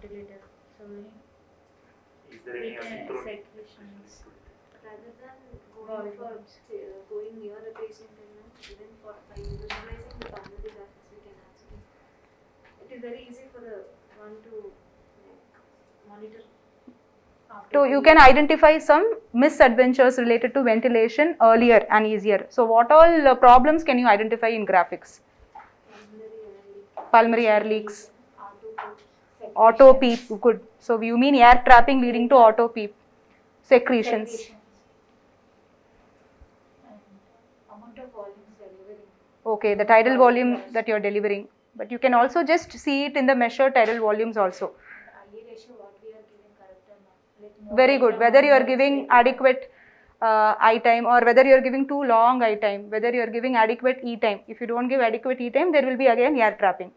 ventilator. So is there any secretions rather than going near the patient and even for by visualizing the pulmonary graphics, we can actually. It is very easy for the one to monitor. So you can identify some misadventures related to ventilation earlier and easier. So what all problems can you identify in graphics? Pulmonary air leaks, auto peep, good. So you mean air trapping leading to auto peep, secretions. Amount of volumes delivering. Okay, the tidal volume that you are delivering, but you can also just see it in the measured tidal volumes also. Very good. Whether you are giving adequate I time or whether you are giving too long I time, whether you are giving adequate E time. If you don't give adequate E time, there will be again air trapping.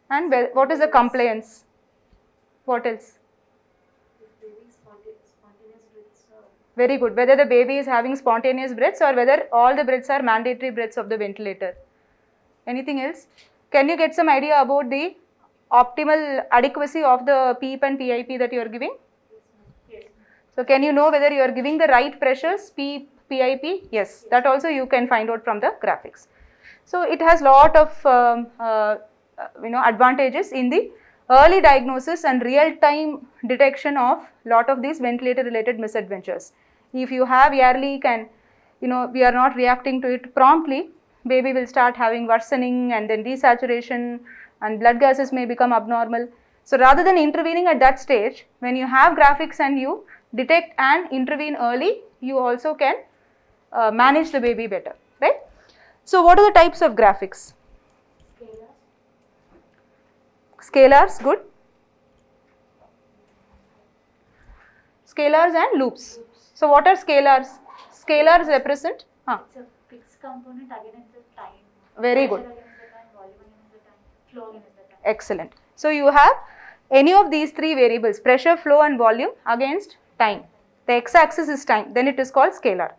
And what is the compliance? What else? Very good. Whether the baby is having spontaneous breaths or whether all the breaths are mandatory breaths of the ventilator. Anything else? Can you get some idea about the optimal adequacy of the PEEP and PIP that you are giving? Yes. So can you know whether you are giving the right pressures, PEEP, PIP? Yes, that also you can find out from the graphics. So it has lot of advantages in the early diagnosis and real-time detection of lot of these ventilator-related misadventures. If you have air leak and we are not reacting to it promptly, baby will start having worsening and then desaturation and blood gases may become abnormal. So rather than intervening at that stage, when you have graphics and you detect and intervene early, you also can manage the baby better, right? So what are the types of graphics? Scalars, good. Scalars and loops. So what are scalars? Scalars represent? It's a fixed component against the time. Very good. Pressure against the time, volume against the time, flow against the time. Excellent. So you have any of these three variables, pressure, flow and volume against time. The x-axis is time, then it is called scalar.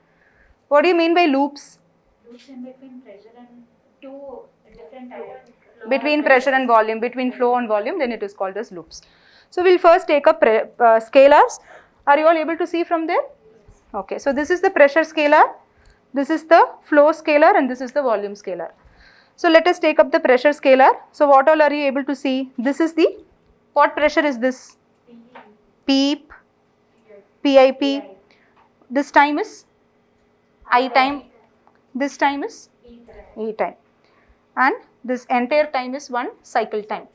What do you mean by loops? Loops in between pressure and two different types. Between pressure and volume, between flow and volume, then it is called as loops. So we will first take up scalars. Are you all able to see from there? Okay, so this is the pressure scalar, this is the flow scalar and this is the volume scalar. So let us take up the pressure scalar. So what all are you able to see? This is the, what pressure is this? PEEP, PIP, this time is I time, this time is E time, and this entire time is one cycle time.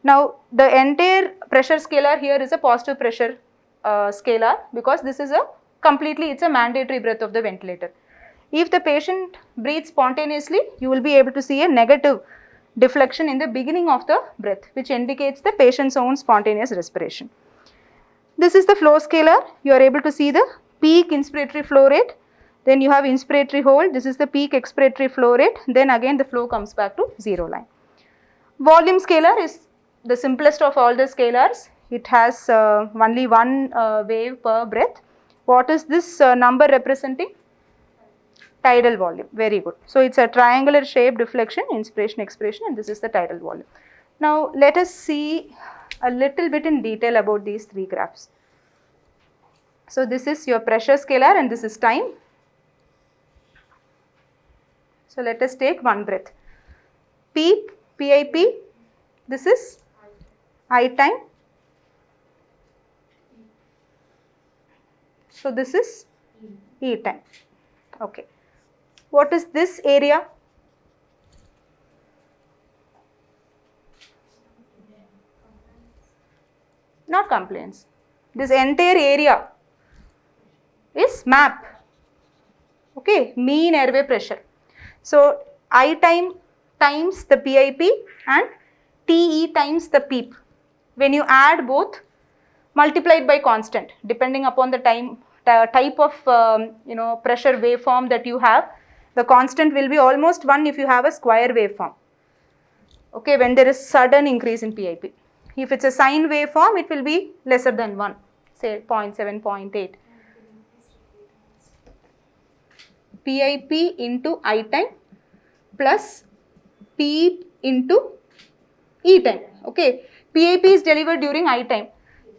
Now the entire pressure scalar here is a positive pressure scalar because this is a completely, it's a mandatory breath of the ventilator. If the patient breathes spontaneously, you will be able to see a negative deflection in the beginning of the breath, which indicates the patient's own spontaneous respiration. This is the flow scalar. You are able to see the peak inspiratory flow rate, then you have inspiratory hold, this is the peak expiratory flow rate, then again the flow comes back to zero line. Volume scalar is the simplest of all the scalars. It has only one wave per breath. What is this number representing? Tidal volume. Very good. So it's a triangular shaped deflection, inspiration, expiration, and this is the tidal volume. Now let us see a little bit in detail about these three graphs. So this is your pressure scalar and this is time. So let us take one breath. PEEP, PIP, this is I time. So this is E time. Okay. What is this area? Not compliance. This entire area is MAP. Okay, mean airway pressure. So I time times the PIP and TE times the PEEP. When you add both, multiplied by constant, depending upon the type of pressure waveform that you have, the constant will be almost 1 if you have a square waveform. Okay, when there is sudden increase in PIP. If it's a sine waveform, it will be lesser than 1, say 0.7, 0.8. PIP into I time plus PEEP into E time. Okay, PAP is delivered during I time,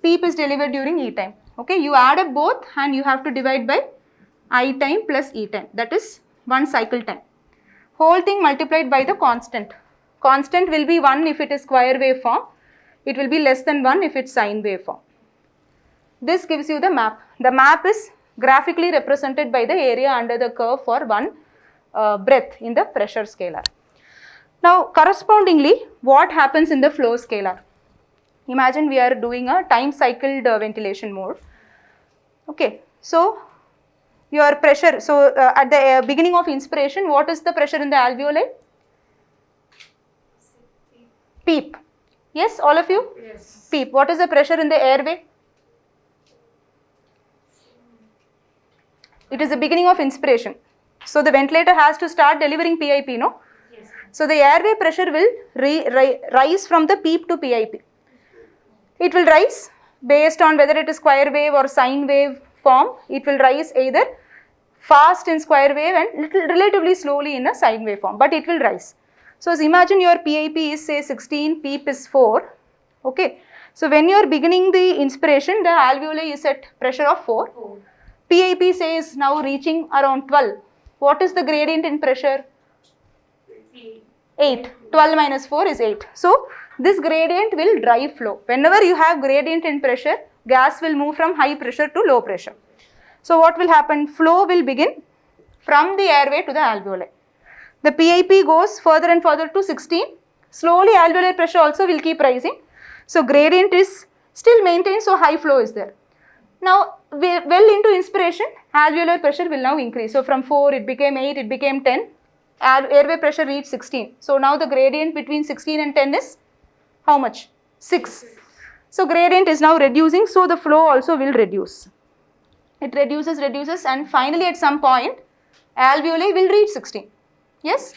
PEEP is delivered during E time. Okay, you add up both and you have to divide by I time plus E time, that is 1 cycle time. Whole thing multiplied by the constant. Constant will be 1 if it is square waveform, it will be less than 1 if it's sine waveform. This gives you the map. The map is graphically represented by the area under the curve for one breath in the pressure scalar. Now correspondingly, what happens in the flow scalar? Imagine we are doing a time cycled ventilation mode. Okay, so your pressure, so at the beginning of inspiration, what is the pressure in the alveoli? PEEP. Yes, all of you? Yes. PEEP. What is the pressure in the airway? It is the beginning of inspiration. So the ventilator has to start delivering PIP, no? Yes. So the airway pressure will rise from the PEEP to PIP. It will rise based on whether it is square wave or sine wave form. It will rise either fast in square wave and relatively slowly in a sine wave form, but it will rise. So imagine your PIP is say 16, PEEP is 4. Okay. So when you are beginning the inspiration, the alveoli is at pressure of 4. PIP says now reaching around 12. What is the gradient in pressure? 8. 12 minus 4 is 8. So this gradient will drive flow. Whenever you have gradient in pressure, gas will move from high pressure to low pressure. So what will happen? Flow will begin from the airway to the alveoli. The PIP goes further and further to 16. Slowly alveolar pressure also will keep rising. So gradient is still maintained, so high flow is there. Now well into inspiration, alveolar pressure will now increase. So from 4 it became 8, it became 10. Airway pressure reached 16. So now the gradient between 16 and 10 is how much? 6. So gradient is now reducing, so the flow also will reduce. It reduces and finally at some point alveoli will reach 16. Yes?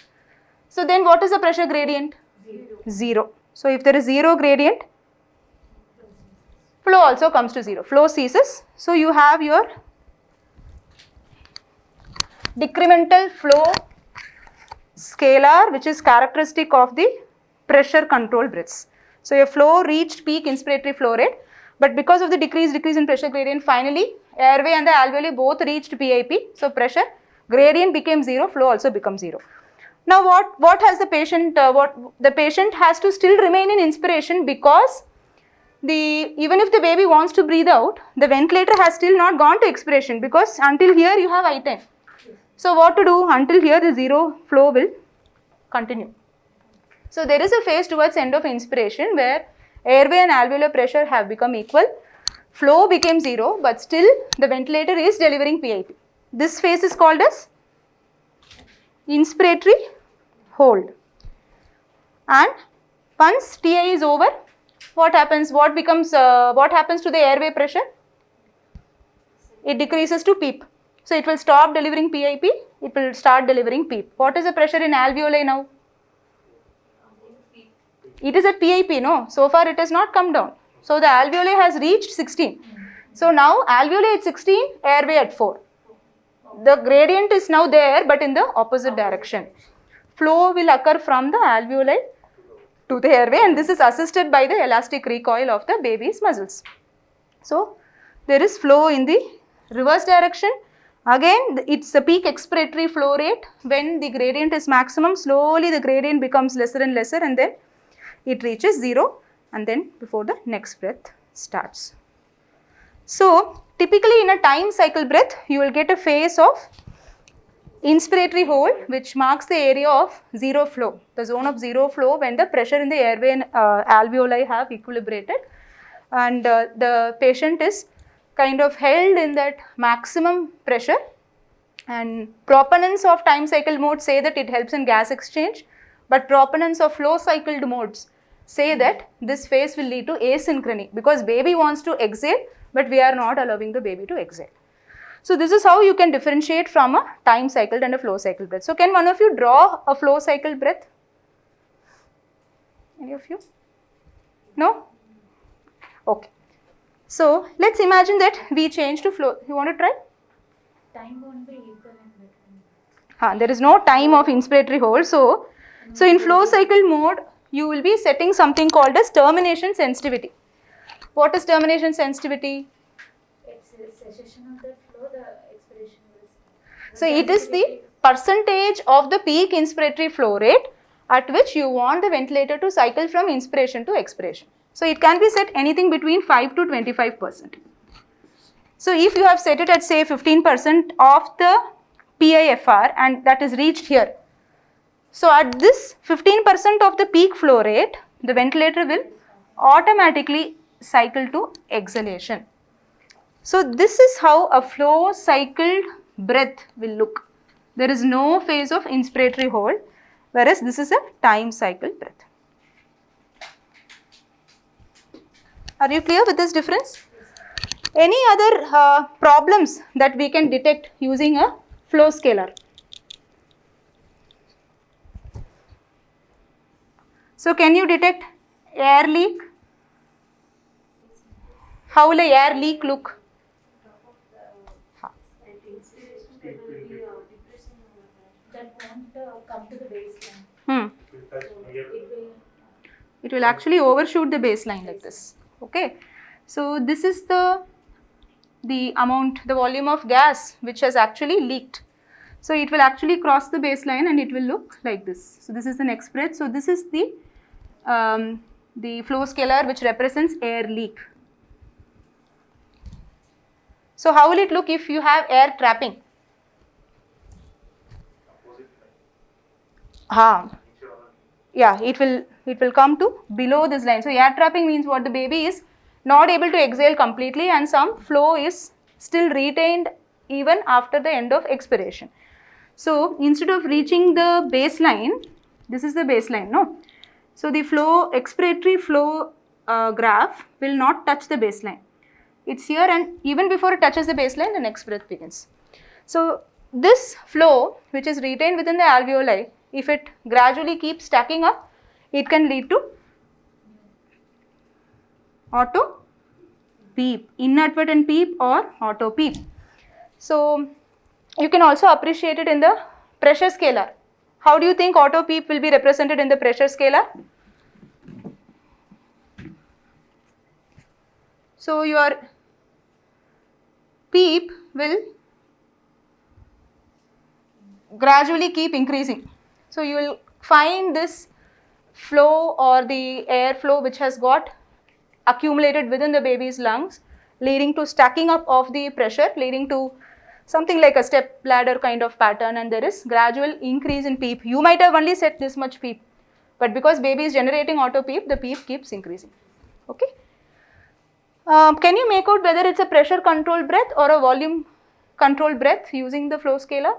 So then what is the pressure gradient? 0. So if there is 0 gradient, flow also comes to 0. Flow ceases. So you have your decremental flow scalar, which is characteristic of the pressure control breaths. So your flow reached peak inspiratory flow rate, but because of the decrease in pressure gradient, finally airway and the alveoli both reached PIP. So pressure gradient became 0, flow also becomes 0. Now what has the patient, the patient has to still remain in inspiration, because even if the baby wants to breathe out, the ventilator has still not gone to expiration, because until here you have I time. So what to do? Until here the 0 flow will continue. So there is a phase towards end of inspiration where airway and alveolar pressure have become equal. Flow became 0, but still the ventilator is delivering PIP. This phase is called as inspiratory hold. And once TI is over, what happens? What happens to the airway pressure? It decreases to PEEP. So it will stop delivering PIP, it will start delivering PEEP. What is the pressure in alveoli now? It is at PIP, no? So far it has not come down. So the alveoli has reached 16. So now alveoli at 16, airway at 4. The gradient is now there, but in the opposite direction. Flow will occur from the alveoli to the airway, and this is assisted by the elastic recoil of the baby's muscles. So there is flow in the reverse direction. Again, it's a peak expiratory flow rate. When the gradient is maximum, slowly the gradient becomes lesser and lesser, and then it reaches 0, and then before the next breath starts. So typically in a time cycle breath, you will get a phase of inspiratory hold, which marks the area of 0 flow, the zone of 0 flow, when the pressure in the airway and alveoli have equilibrated, and the patient is kind of held in that maximum pressure. And proponents of time cycle mode say that it helps in gas exchange, but proponents of flow cycled modes say that this phase will lead to asynchrony, because baby wants to exhale, but we are not allowing the baby to exhale. So this is how you can differentiate from a time cycled and a flow cycled breath. So can one of you draw a flow cycled breath? Any of you? No? Okay. So let's imagine that we change to flow. You want to try? Time won't be equal in between. There is no time of inspiratory hold. So in flow cycle mode, you will be setting something called as termination sensitivity. What is termination sensitivity? It's a cessation of that flow, the expiration was. So it is the percentage of the peak inspiratory flow rate at which you want the ventilator to cycle from inspiration to expiration. So it can be set anything between 5 to 25%. So if you have set it at say 15% of the PIFR and that is reached here. So at this 15% of the peak flow rate, the ventilator will automatically cycle to exhalation. So this is how a flow cycled breath will look. There is no phase of inspiratory hold, whereas this is a time cycle breath. Are you clear with this difference? Any other problems that we can detect using a flow scalar? So can you detect air leak? How will a air leak look? That won't come to the baseline. It will actually overshoot the baseline like this. Okay. So this is the amount, the volume of gas which has actually leaked. So it will actually cross the baseline and it will look like this. So this is the next breath. So this is the flow scalar which represents air leak. So how will it look if you have air trapping? Yeah, it will come to below this line. So air trapping means what? The baby is not able to exhale completely and some flow is still retained even after the end of expiration. So instead of reaching the baseline, this is the baseline, no? So the expiratory flow graph will not touch the baseline. It's here and even before it touches the baseline, the next breath begins. So this flow which is retained within the alveoli, if it gradually keeps stacking up, it can lead to auto peep, inadvertent peep or auto peep. So you can also appreciate it in the pressure scalar. How do you think auto peep will be represented in the pressure scalar? So your peep will gradually keep increasing. So you will find this flow or the air flow which has got accumulated within the baby's lungs, leading to stacking up of the pressure, leading to something like a step ladder kind of pattern, and there is gradual increase in peep. You might have only set this much peep, but because baby is generating auto peep, the peep keeps increasing. Okay. Can you make out whether it's a pressure controlled breath or a volume controlled breath using the flow scalar?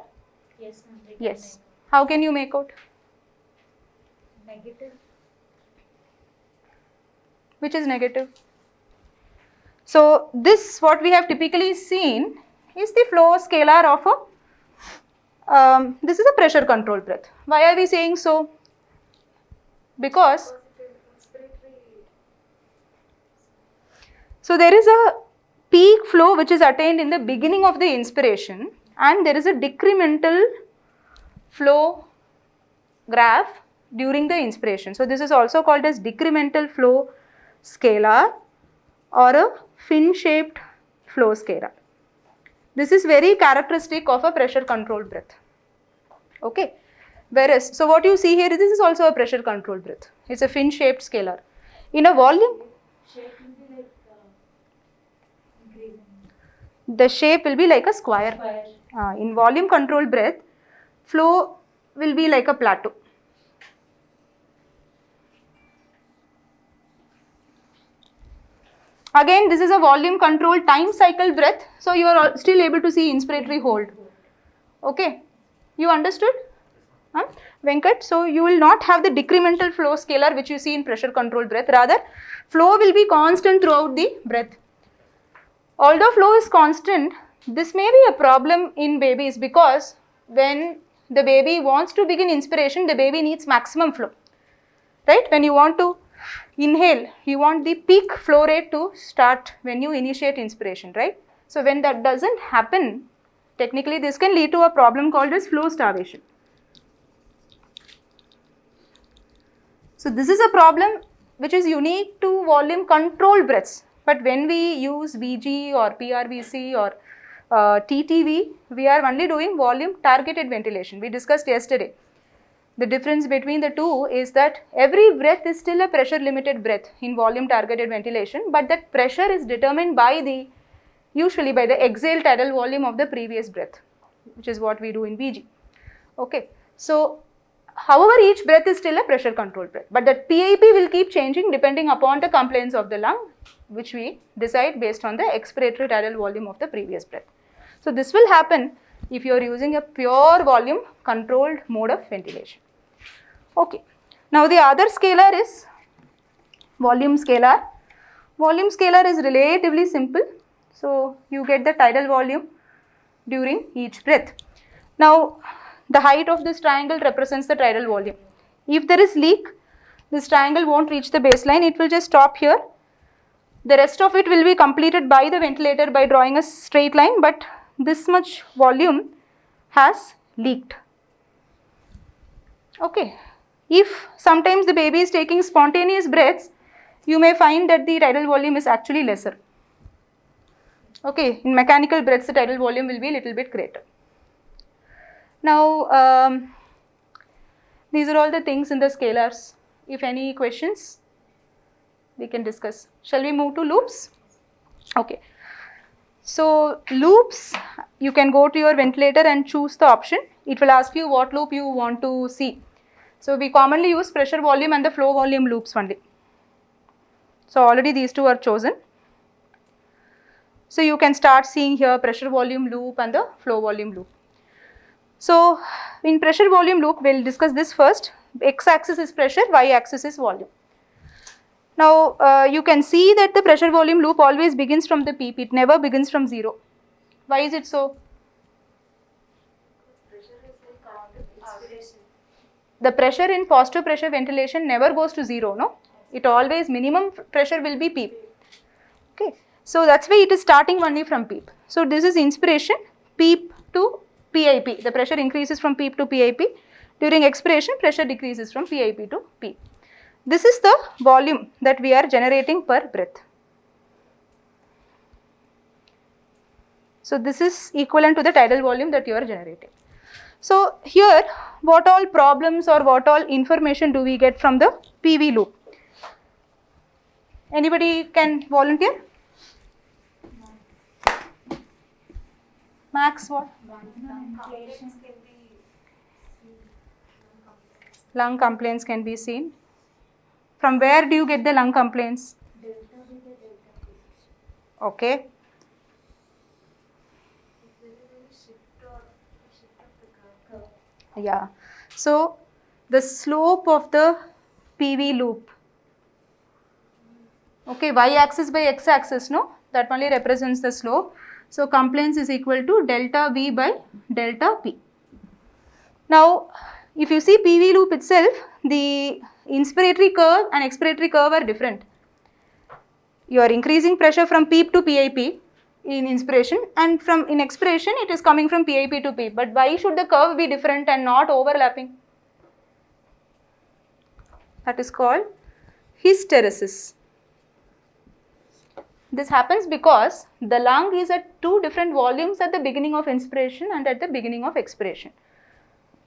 Yes, ma'am. Yes. How can you make out? Negative. Which is negative? So this, what we have typically seen, is the flow scalar of a, this is a pressure controlled breath. Why are we saying so? Because, so there is a peak flow which is attained in the beginning of the inspiration and there is a decremental flow graph during the inspiration. So this is also called as decremental flow scalar or a fin shaped flow scalar. This is very characteristic of a pressure controlled breath. Okay. Whereas, so what you see here, this is also a pressure controlled breath. It's a fin shaped scalar. In a volume, Shape will be like increasing. the shape will be like a square. Square. In volume controlled breath, flow will be like a plateau. Again, this is a volume controlled time cycle breath. So you are still able to see inspiratory hold. Okay. You understood? Venkat, so you will not have the decremental flow scalar which you see in pressure controlled breath. Rather, flow will be constant throughout the breath. Although flow is constant, this may be a problem in babies because when the baby wants to begin inspiration, the baby needs maximum flow. Right? When you want to inhale, you want the peak flow rate to start when you initiate inspiration, right? So when that doesn't happen, technically this can lead to a problem called as flow starvation. So this is a problem which is unique to volume controlled breaths. But when we use VG or PRVC or TTV, we are only doing volume targeted ventilation. We discussed yesterday. The difference between the two is that every breath is still a pressure limited breath in volume targeted ventilation, but that pressure is determined by usually by the exhale tidal volume of the previous breath, which is what we do in VG. Okay. So however, each breath is still a pressure controlled breath, but that PIP will keep changing depending upon the compliance of the lung, which we decide based on the expiratory tidal volume of the previous breath. So this will happen if you are using a pure volume controlled mode of ventilation. Okay. Now the other scalar is volume scalar. Volume scalar is relatively simple. So you get the tidal volume during each breath. Now the height of this triangle represents the tidal volume. If there is leak, this triangle won't reach the baseline, it will just stop here. The rest of it will be completed by the ventilator by drawing a straight line, but this much volume has leaked. Okay. If sometimes the baby is taking spontaneous breaths, you may find that the tidal volume is actually lesser. Okay. In mechanical breaths, the tidal volume will be a little bit greater. Now, these are all the things in the scalars. If any questions, we can discuss. Shall we move to loops? Okay. So, loops, you can go to your ventilator and choose the option. It will ask you what loop you want to see. So, we commonly use pressure volume and the flow volume loops only. So, already these two are chosen. So, you can start seeing here pressure volume loop and the flow volume loop. So, in pressure volume loop, we will discuss this first. X axis is pressure, Y axis is volume. Now, you can see that the pressure volume loop always begins from the peep, it never begins from 0. Why is it so? Pressure is like inspiration. The pressure in positive pressure ventilation never goes to 0, no? It always minimum pressure will be peep. Okay. So, that is why it is starting only from peep. So, this is inspiration, peep to PIP. The pressure increases from peep to PIP. During expiration, pressure decreases from PIP to peep. This is the volume that we are generating per breath. So, this is equivalent to the tidal volume that you are generating. So, here what all problems or what all information do we get from the PV loop? Anybody can volunteer? Max what? Lung complaints can be seen. From where do you get the lung complaints? Okay. Yeah. So, the slope of the PV loop. Okay, y axis by x axis, no? That only represents the slope. So, compliance is equal to delta V by delta P. Now, if you see PV loop itself, the inspiratory curve and expiratory curve are different. You are increasing pressure from PEEP to PIP in inspiration, and in expiration it is coming from PIP to PEEP. But why should the curve be different and not overlapping? That is called hysteresis. This happens because the lung is at two different volumes at the beginning of inspiration and at the beginning of expiration,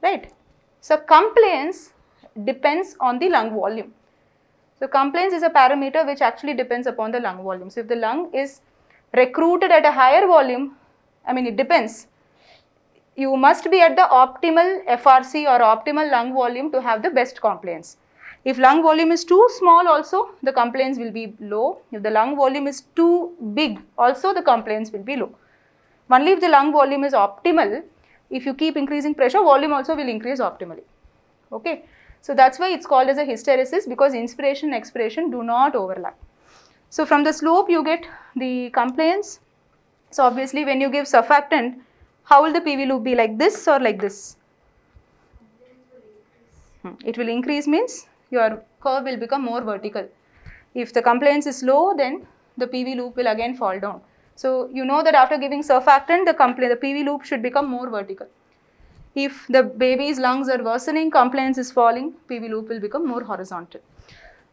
right? So, compliance depends on the lung volume. So, compliance is a parameter which actually depends upon the lung volume. So, if the lung is recruited at a higher volume, it depends. You must be at the optimal FRC or optimal lung volume to have the best compliance. If lung volume is too small also, the compliance will be low. If the lung volume is too big, also the compliance will be low. Only if the lung volume is optimal, if you keep increasing pressure, volume also will increase optimally. Okay. So, that is why it is called as a hysteresis, because inspiration and expiration do not overlap. So, from the slope you get the compliance. So, obviously when you give surfactant, how will the PV loop be, like this or like this? It will increase means your curve will become more vertical. If the compliance is low, then the PV loop will again fall down. So, you know that after giving surfactant, the PV loop should become more vertical. If the baby's lungs are worsening, compliance is falling, PV loop will become more horizontal.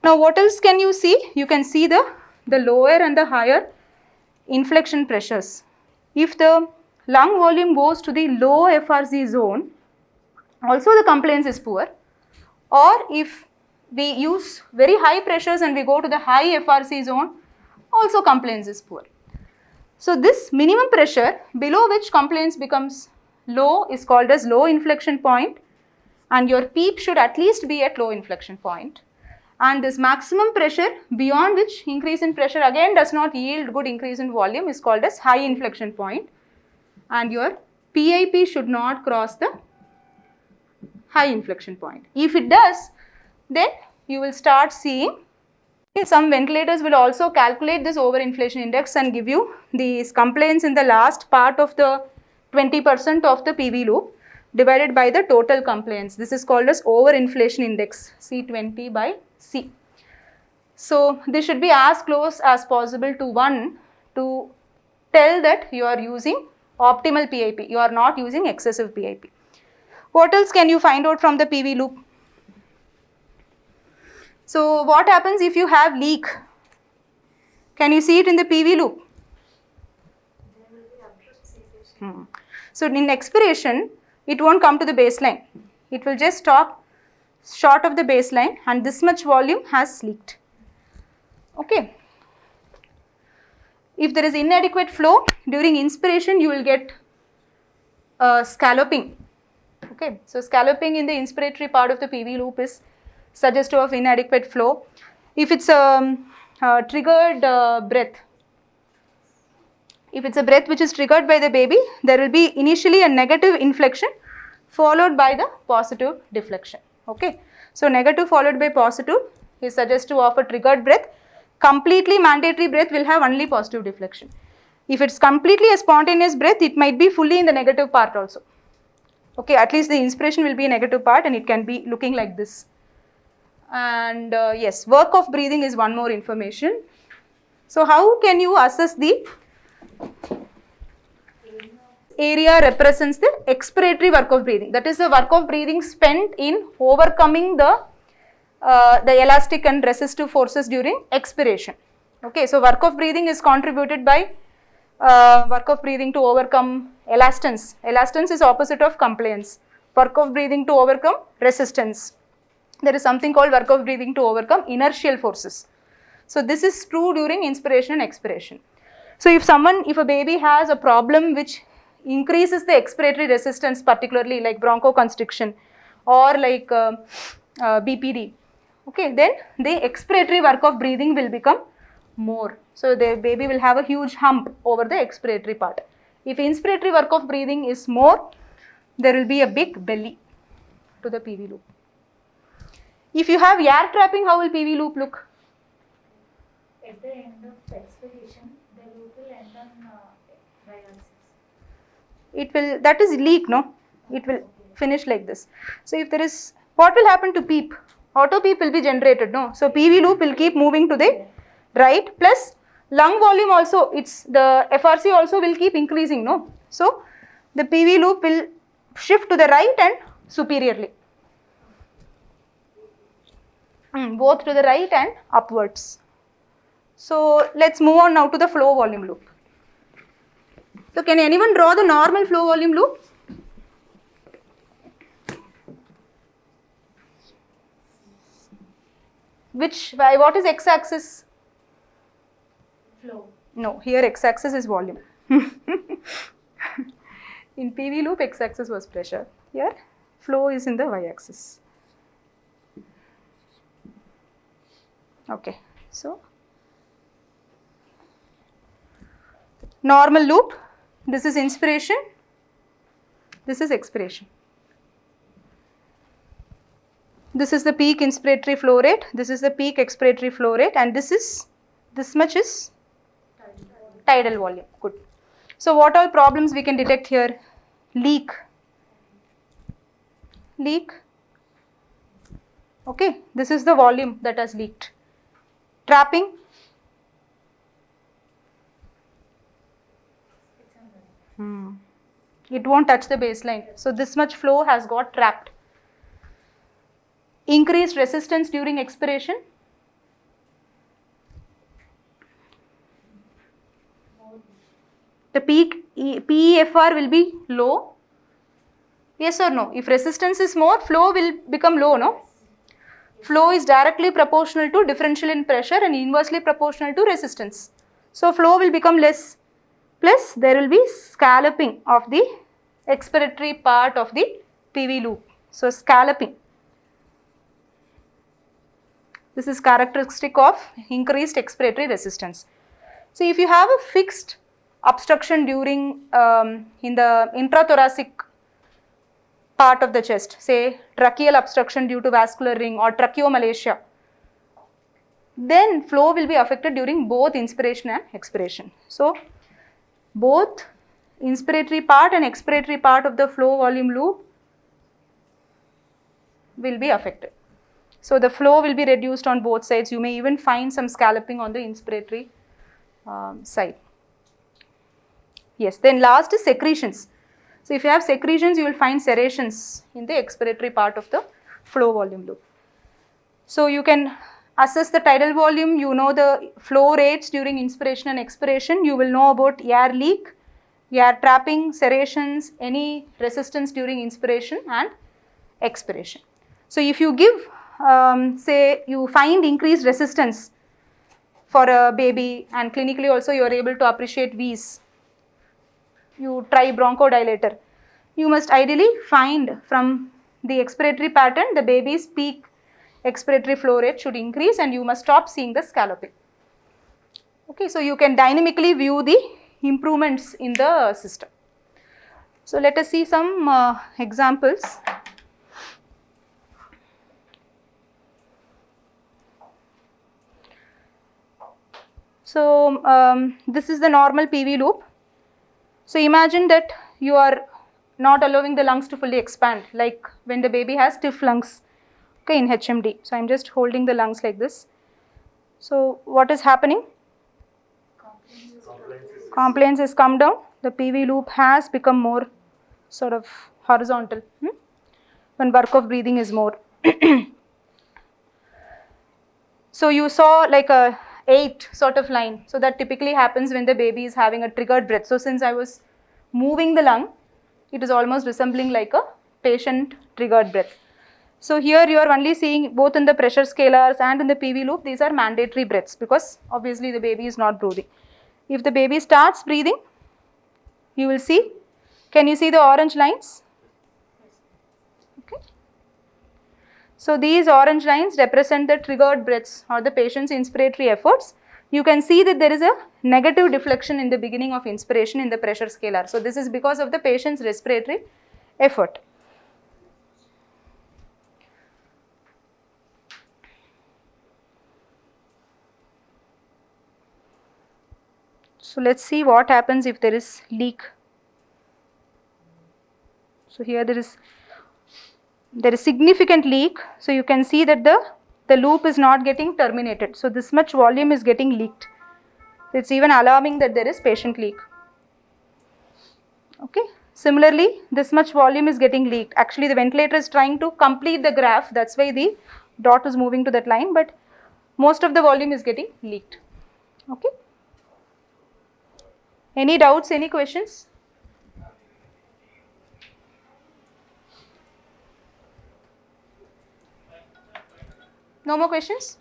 Now what else can you see? You can see the lower and the higher inflection pressures. If the lung volume goes to the low FRC zone, also the compliance is poor. Or if we use very high pressures and we go to the high FRC zone, also compliance is poor. So this minimum pressure below which compliance becomes low is called as low inflection point, and your PEEP should at least be at low inflection point. And this maximum pressure beyond which increase in pressure again does not yield good increase in volume is called as high inflection point, and your PIP should not cross the high inflection point. If it does, then you will start seeing some ventilators will also calculate this overinflation index and give you these complaints in the last part of the 20% of the PV loop divided by the total complaints. This is called as overinflation index, C20 by C. So this should be as close as possible to 1 to tell that you are using optimal PIP, you are not using excessive PIP. What else can you find out from the PV loop? So what happens if you have leak? Can you see it in the PV loop? So in expiration, it won't come to the baseline. It will just stop short of the baseline and this much volume has leaked. Okay. If there is inadequate flow, during inspiration you will get scalloping. Okay. So scalloping in the inspiratory part of the PV loop is suggestive of inadequate flow. If it's a triggered breath, if it's a breath which is triggered by the baby, there will be initially a negative inflection followed by the positive deflection. Okay. So negative followed by positive is suggestive of a triggered breath. Completely mandatory breath will have only positive deflection. If it's completely a spontaneous breath, it might be fully in the negative part also. Okay, at least the inspiration will be a negative part and it can be looking like this. And yes, work of breathing is one more information. So how can you assess the area represents the expiratory work of breathing. That is the work of breathing spent in overcoming the elastic and resistive forces during expiration. Okay, so work of breathing is contributed by work of breathing to overcome elastance. Elastance is opposite of compliance. Work of breathing to overcome resistance. There is something called work of breathing to overcome inertial forces. So this is true during inspiration and expiration. So if a baby has a problem which increases the expiratory resistance, particularly like bronchoconstriction or like BPD, okay, then the expiratory work of breathing will become more. So the baby will have a huge hump over the expiratory part. If inspiratory work of breathing is more, there will be a big belly to the PV loop. If you have air trapping, how will PV loop look? At the end of expiration, the loop will end on y-axis. It will, that is leak, no? It will finish like this. So if there is, what will happen to PEEP? Auto PEEP will be generated, no? So PV loop will keep moving to the right, plus lung volume also, it's the FRC also will keep increasing, no? So the PV loop will shift to the right and superiorly. Both to the right and upwards. So let's move on now to the flow volume loop. So can anyone draw the normal flow volume loop? What is x-axis? Flow. No, here x-axis is volume. In PV loop, x-axis was pressure. Here, flow is in the y-axis. Okay, so normal loop, this is inspiration, this is expiration. This is the peak inspiratory flow rate, this is the peak expiratory flow rate, and this much is tidal volume. Good. So what all problems we can detect here? Leak. Okay, this is the volume that has leaked. Trapping. It won't touch the baseline. So this much flow has got trapped. Increased resistance during expiration. The peak PEFR will be low. Yes or no? If resistance is more, flow will become low, no? Flow is directly proportional to differential in pressure and inversely proportional to resistance. So flow will become less, plus there will be scalloping of the expiratory part of the PV loop. So scalloping. This is characteristic of increased expiratory resistance. So if you have a fixed obstruction during in the intrathoracic part of the chest, say tracheal obstruction due to vascular ring or tracheomalacia, then flow will be affected during both inspiration and expiration. So both inspiratory part and expiratory part of the flow volume loop will be affected. So the flow will be reduced on both sides. You may even find some scalloping on the inspiratory side. Yes, then last is secretions. So if you have secretions, you will find serrations in the expiratory part of the flow volume loop. So you can assess the tidal volume, you know the flow rates during inspiration and expiration, you will know about air leak, air trapping, serrations, any resistance during inspiration and expiration. So if you give, say you find increased resistance for a baby and clinically also you are able to appreciate V's, you try bronchodilator, you must ideally find from the expiratory pattern the baby's peak expiratory flow rate should increase and you must stop seeing the scalloping. Okay, so you can dynamically view the improvements in the system. So let us see some examples. So this is the normal PV loop. So imagine that you are not allowing the lungs to fully expand, like when the baby has stiff lungs, okay, in HMD. So I am just holding the lungs like this. So what is happening? Compliance has come down. The PV loop has become more sort of horizontal when work of breathing is more. So you saw like a 8 sort of line. So that typically happens when the baby is having a triggered breath. So since I was moving the lung, it is almost resembling like a patient triggered breath. So here you are only seeing both in the pressure scalars and in the PV loop, these are mandatory breaths because obviously the baby is not breathing. If the baby starts breathing, you will see, can you see the orange lines? Okay. So these orange lines represent the triggered breaths or the patient's inspiratory efforts. You can see that there is a negative deflection in the beginning of inspiration in the pressure scalar. So this is because of the patient's respiratory effort. So let's see what happens if there is leak. So here there is significant leak. So you can see that the loop is not getting terminated. So this much volume is getting leaked. So it's even alarming that there is patient leak. Okay. Similarly, this much volume is getting leaked. Actually, the ventilator is trying to complete the graph. That's why the dot is moving to that line. But most of the volume is getting leaked. Okay. Any doubts? Any questions? No more questions?